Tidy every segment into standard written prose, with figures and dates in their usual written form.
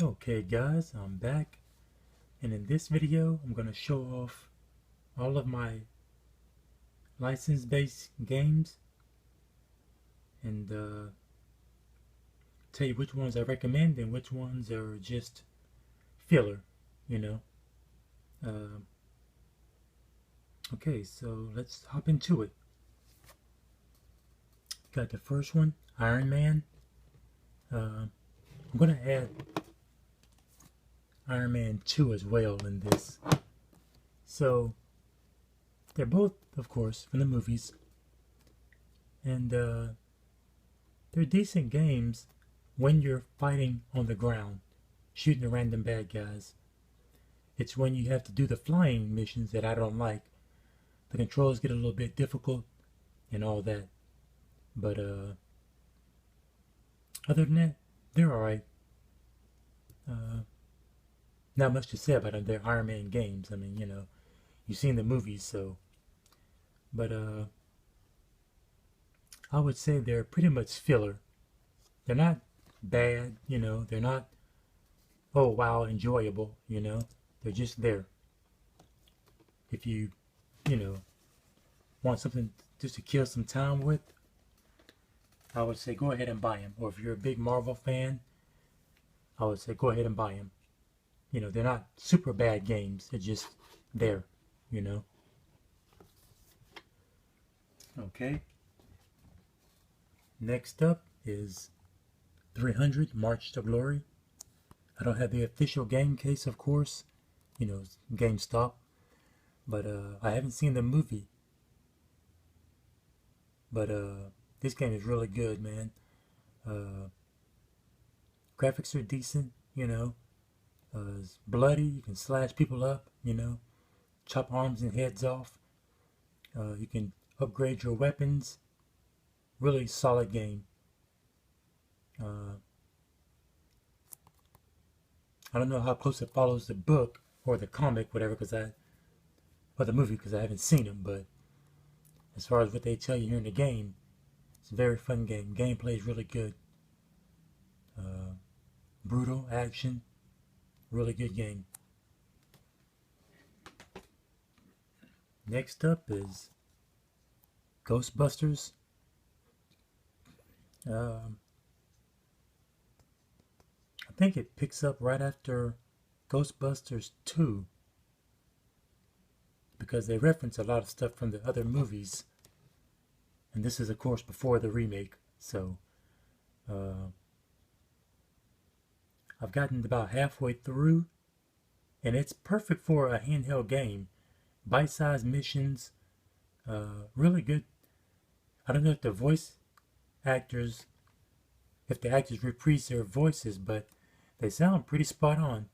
Okay guys, I'm back, and in this video I'm going to show off all of my license-based games and tell you which ones I recommend and which ones are just filler, you know. Uh, okay, so let's hop into it. Got the first one, Iron Man. I'm going to add Iron Man 2 as well in this. So they're both, of course, from the movies, and they're decent games when you're fighting on the ground, shooting the random bad guys. It's when you have to do the flying missions that I don't like. The controls get a little bit difficult and all that. But other than that, they're alright. Not much to say about them. They're Iron Man games. I mean, you know, you've seen the movies, so. But I would say they're pretty much filler. They're not bad, you know. They're not, oh wow, enjoyable, you know. They're just there. If you know, want something just to kill some time with, I would say go ahead and buy them. Or if you're a big Marvel fan, I would say go ahead and buy them. You know, they're not super bad games. They're just there, you know. Okay. Next up is 300 March to Glory. I don't have the official game case, of course. You know, GameStop. But I haven't seen the movie. But this game is really good, man. Graphics are decent, you know. It's bloody. You can slash people up, you know. Chop arms and heads off. You can upgrade your weapons. Really solid game. I don't know how close it follows the book or the comic, whatever, or the movie, because I haven't seen them. But as far as what they tell you here in the game, it's a very fun game. Gameplay is really good. Brutal action. Really good game. Next up is Ghostbusters. I think it picks up right after Ghostbusters 2, because they reference a lot of stuff from the other movies, and this is of course before the remake. So I've gotten about halfway through, and it's perfect for a handheld game. Bite-sized missions, really good. I don't know if the actors reprise their voices, but they sound pretty spot on.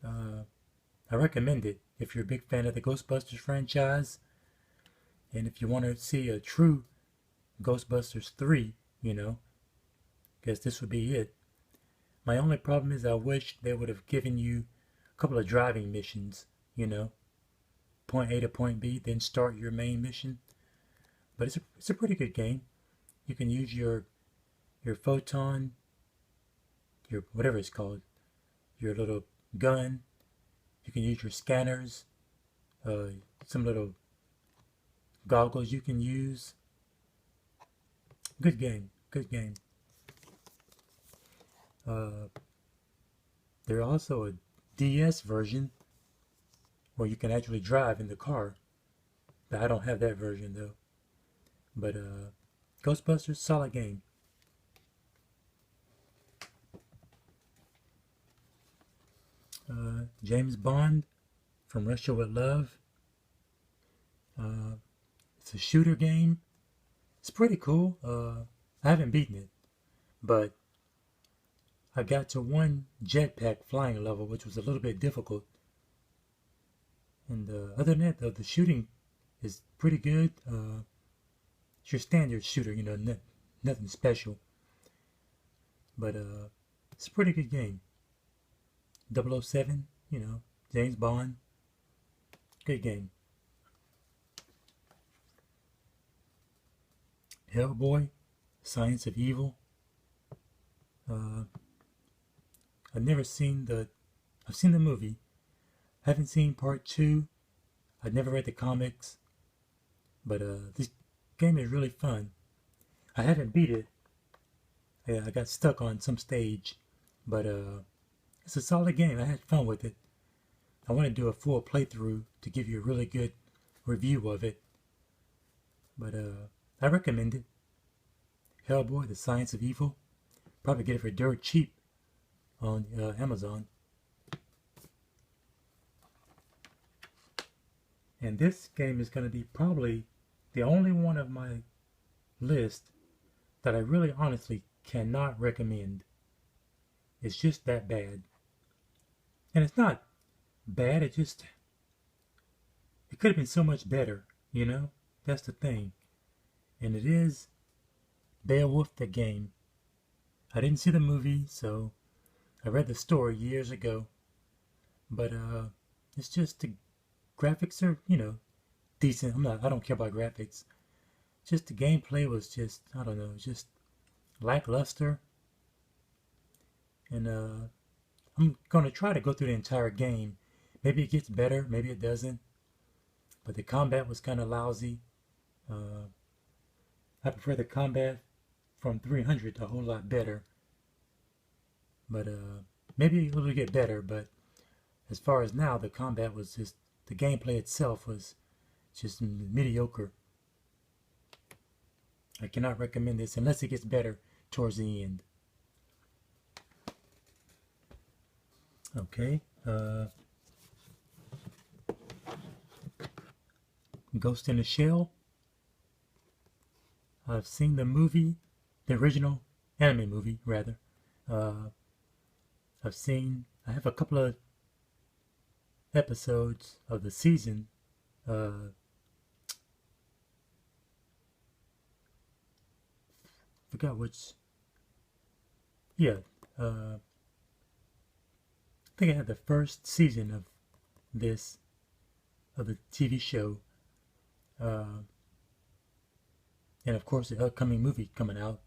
I recommend it if you're a big fan of the Ghostbusters franchise, and if you want to see a true Ghostbusters 3, you know, guess this would be it. My only problem is I wish they would have given you a couple of driving missions, you know, point A to point B, then start your main mission. But it's a pretty good game. You can use your photon, your whatever it's called, your little gun. You can use your scanners, some little goggles you can use. Good game, good game. There's also a DS version where you can actually drive in the car, but I don't have that version though. But Ghostbusters, solid game. James Bond, From Russia with Love. It's a shooter game. It's pretty cool. I haven't beaten it, but I got to one jetpack flying level, which was a little bit difficult. And other than that, though, the shooting is pretty good. It's your standard shooter, you know, nothing special. But it's a pretty good game. 007, you know, James Bond. Good game. Hellboy, Science of Evil. I've seen the movie. I haven't seen part 2. I've never read the comics. But this game is really fun. I haven't beat it. Yeah, I got stuck on some stage. But it's a solid game. I had fun with it. I want to do a full playthrough to give you a really good review of it. But I recommend it. Hellboy, The Science of Evil. Probably get it for dirt cheap on Amazon. And this game is going to be probably the only one of my list that I really honestly cannot recommend. It's just that bad. And it's not bad, it could have been so much better, you know? That's the thing. And it is Beowulf the game. I didn't see the movie, so I read the story years ago. But it's just the graphics are, decent. I don't care about graphics. Just the gameplay was just, I don't know, just lackluster. And I'm gonna try to go through the entire game. Maybe it gets better, maybe it doesn't. But the combat was kind of lousy. I prefer the combat from 300 a whole lot better. But maybe it'll get better. But as far as now, the combat was just, the gameplay itself was just mediocre. I cannot recommend this unless it gets better towards the end. Okay. Ghost in the Shell. I've seen the movie, the original anime movie, rather. I have a couple of episodes of the season. Forgot which. Yeah. I think I had the first season of the TV show. And of course the upcoming movie coming out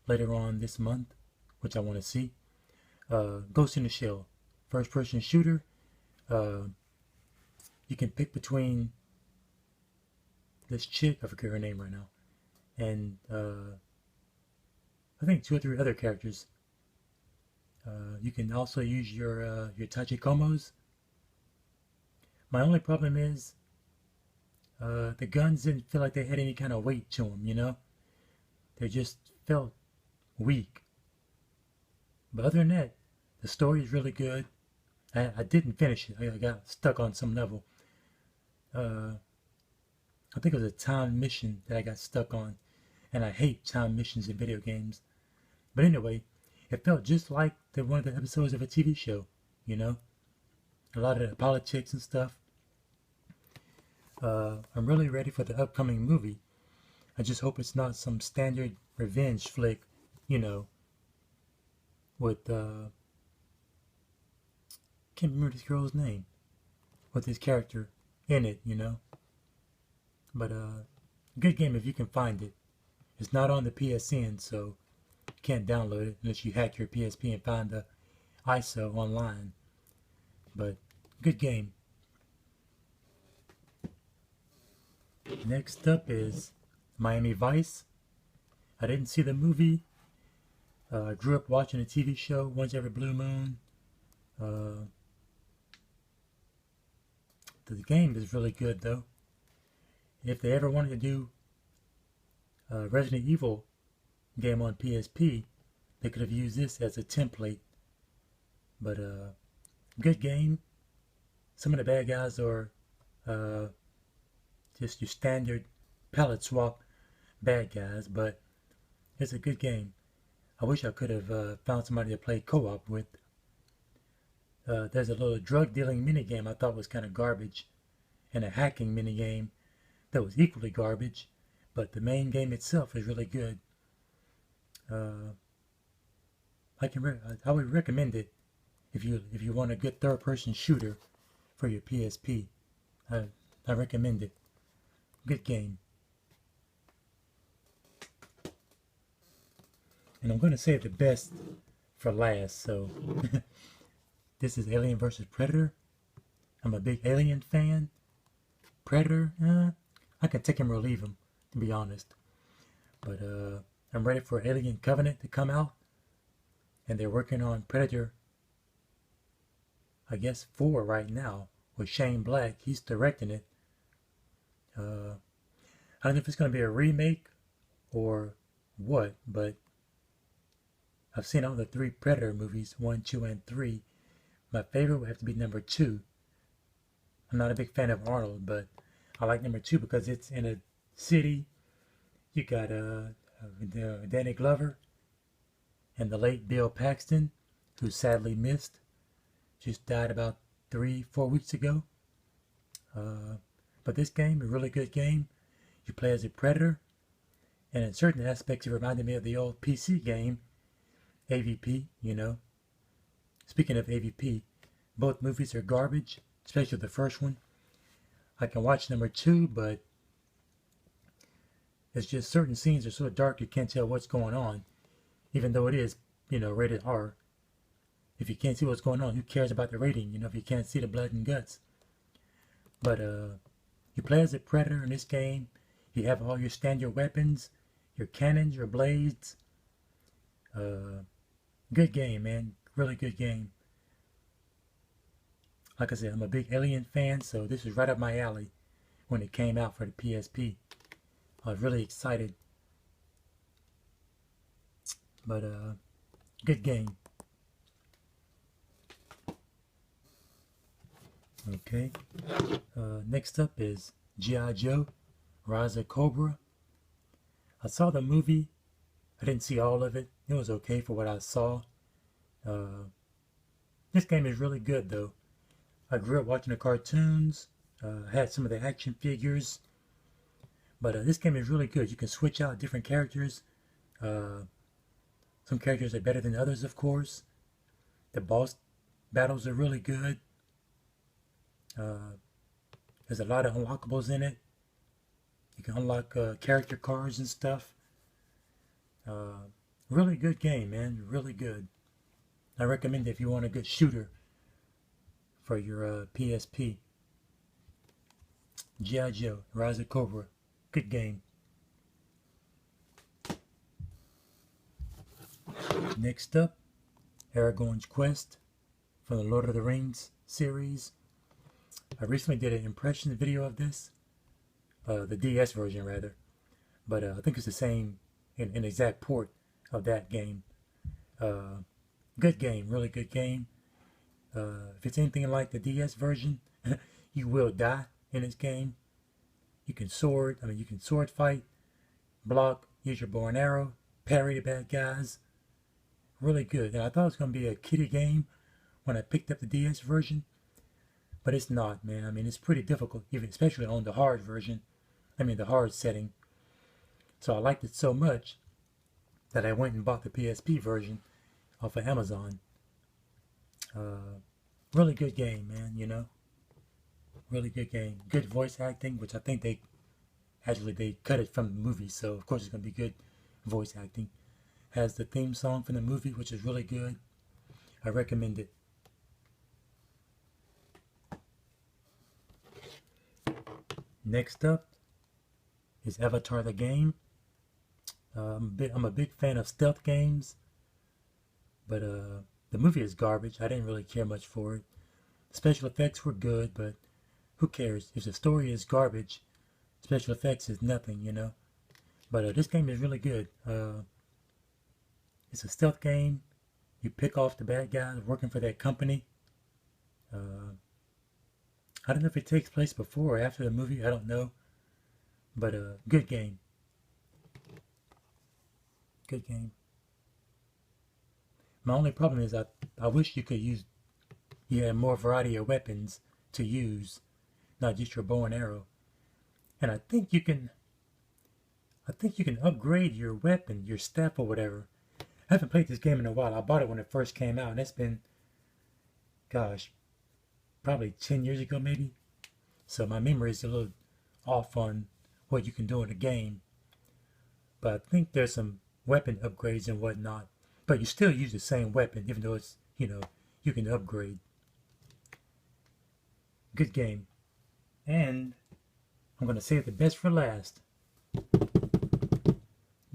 later on this month, which I want to see. Ghost in the Shell, first person shooter. You can pick between this chick, I forget her name right now, and I think 2 or 3 other characters. You can also use your Tachikomos. My only problem is the guns didn't feel like they had any kind of weight to them, you know? They just felt weak. But other than that, the story is really good. I didn't finish it. I got stuck on some level. I think it was a time mission that I got stuck on. And I hate time missions in video games. But anyway, it felt just like one of the episodes of a TV show, you know? A lot of the politics and stuff. I'm really ready for the upcoming movie. I just hope it's not some standard revenge flick, you know, with, can't remember this girl's name, with this character in it, you know. But, good game if you can find it. It's not on the PSN, so you can't download it unless you hack your PSP and find the ISO online. But, good game. Next up is Miami Vice. I didn't see the movie. I grew up watching a TV show once every blue moon. The game is really good though. If they ever wanted to do a Resident Evil game on PSP, they could have used this as a template. But good game. Some of the bad guys are just your standard palette swap bad guys, but it's a good game. I wish I could have found somebody to play co-op with. There's a little drug dealing minigame I thought was kind of garbage, and a hacking minigame that was equally garbage, but the main game itself is really good. I would recommend it if you want a good third-person shooter for your PSP. I recommend it. Good game. And I'm going to save the best for last. So this is Alien vs. Predator. I'm a big Alien fan. Predator, I can take him or leave him, to be honest. But I'm ready for Alien Covenant to come out. And they're working on Predator, I guess 4 right now, with Shane Black. He's directing it. I don't know if it's going to be a remake or what, but I've seen all the 3 Predator movies, 1, 2, and 3. My favorite would have to be number 2. I'm not a big fan of Arnold, but I like number 2 because it's in a city. You got Danny Glover and the late Bill Paxton, who sadly missed. Just died about 3-4 weeks ago. But this game, a really good game. You play as a predator, and in certain aspects it reminded me of the old PC game, AVP, you know. Speaking of AVP, both movies are garbage, especially the first one. I can watch number 2, but it's just certain scenes are so dark you can't tell what's going on, even though it is, you know, rated R. If you can't see what's going on, who cares about the rating, you know, if you can't see the blood and guts. But you play as a predator in this game. You have all your standard weapons, your cannons, your blades. Good game, man. Really good game. Like I said, I'm a big Alien fan, so this was right up my alley when it came out for the PSP. I was really excited. But good game. Okay. Next up is G.I. Joe, Rise of Cobra. I saw the movie. I didn't see all of it. It was okay for what I saw. This game is really good, though. I grew up watching the cartoons. Had some of the action figures. But this game is really good. You can switch out different characters. Some characters are better than others, of course. The boss battles are really good. There's a lot of unlockables in it. You can unlock character cards and stuff. Really good game, man. Really good. I recommend it if you want a good shooter for your PSP. G.I. Joe, Rise of Cobra. Good game. Next up, Aragorn's Quest from the Lord of the Rings series. I recently did an impression video of this. The DS version, rather. But I think it's the same, an exact port of that game. Good game, really good game. If it's anything like the DS version, you will die in this game. You can sword fight, block, use your bow and arrow, parry the bad guys. Really good. And I thought it was going to be a kiddie game when I picked up the DS version. But it's not, man. I mean, it's pretty difficult, even especially on the hard version. I mean, the hard setting. So I liked it so much that I went and bought the PSP version off of Amazon. Really good game, man, you know. Really good game. Good voice acting, which I think they cut it from the movie, so of course it's going to be good voice acting. Has the theme song from the movie, which is really good. I recommend it. Next up is Avatar the game. I'm a big fan of stealth games, but the movie is garbage. I didn't really care much for it. Special effects were good, but who cares? If the story is garbage, special effects is nothing, you know. But this game is really good. It's a stealth game. You pick off the bad guys working for that company. I don't know if it takes place before or after the movie. I don't know. But good game. Good game. My only problem is I wish you had more variety of weapons to use, not just your bow and arrow. And I think you can upgrade your weapon, your staff or whatever. I haven't played this game in a while. I bought it when it first came out, and it's been, gosh, probably 10 years ago maybe. So my memory is a little off on what you can do in the game. But I think there's some weapon upgrades and whatnot. But you still use the same weapon, even though it's, you can upgrade. Good game. And I'm going to save the best for last.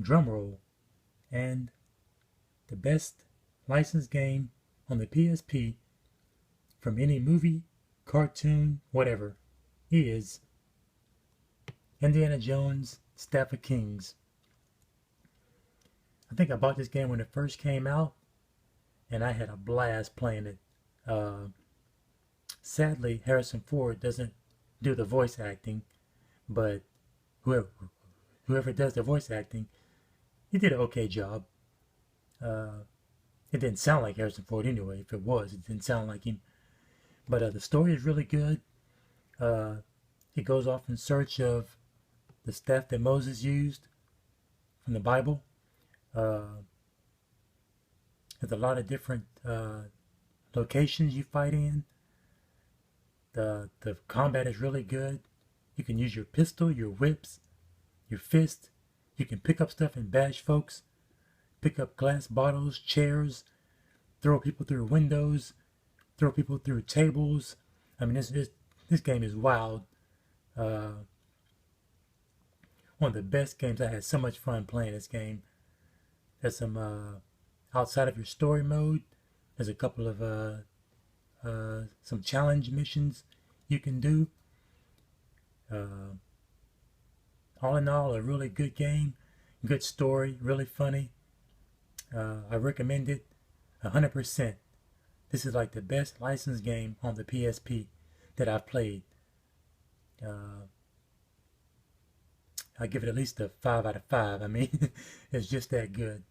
Drum roll. And the best licensed game on the PSP from any movie, cartoon, whatever is Indiana Jones Staff of Kings. I think I bought this game when it first came out, and I had a blast playing it. Sadly, Harrison Ford doesn't do the voice acting, but whoever does the voice acting, he did an okay job. It didn't sound like Harrison Ford anyway. If it was, it didn't sound like him. But the story is really good. He goes off in search of the staff that Moses used from the Bible. There's a lot of different locations you fight in. The combat is really good. You can use your pistol, your whips, your fist. You can pick up stuff and bash folks. Pick up glass bottles, chairs, throw people through windows, throw people through tables. I mean, this game is wild. One of the best games. I had so much fun playing this game. There's some outside of your story mode. There's a couple of some challenge missions you can do. All in all, a really good game, good story, really funny. I recommend it 100%. This is like the best licensed game on the PSP that I've played. I give it at least a 5 out of 5. I mean, it's just that good.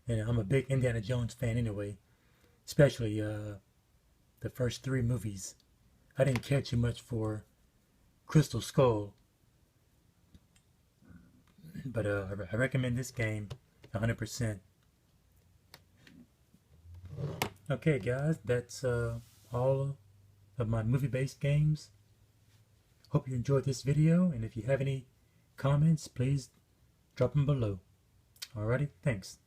And I'm a big Indiana Jones fan anyway, especially the first 3 movies. I didn't care too much for Crystal Skull, but I recommend this game 100%. Okay guys, that's all of my movie-based games. Hope you enjoyed this video, and if you have any comments, please drop them below. Alrighty, thanks.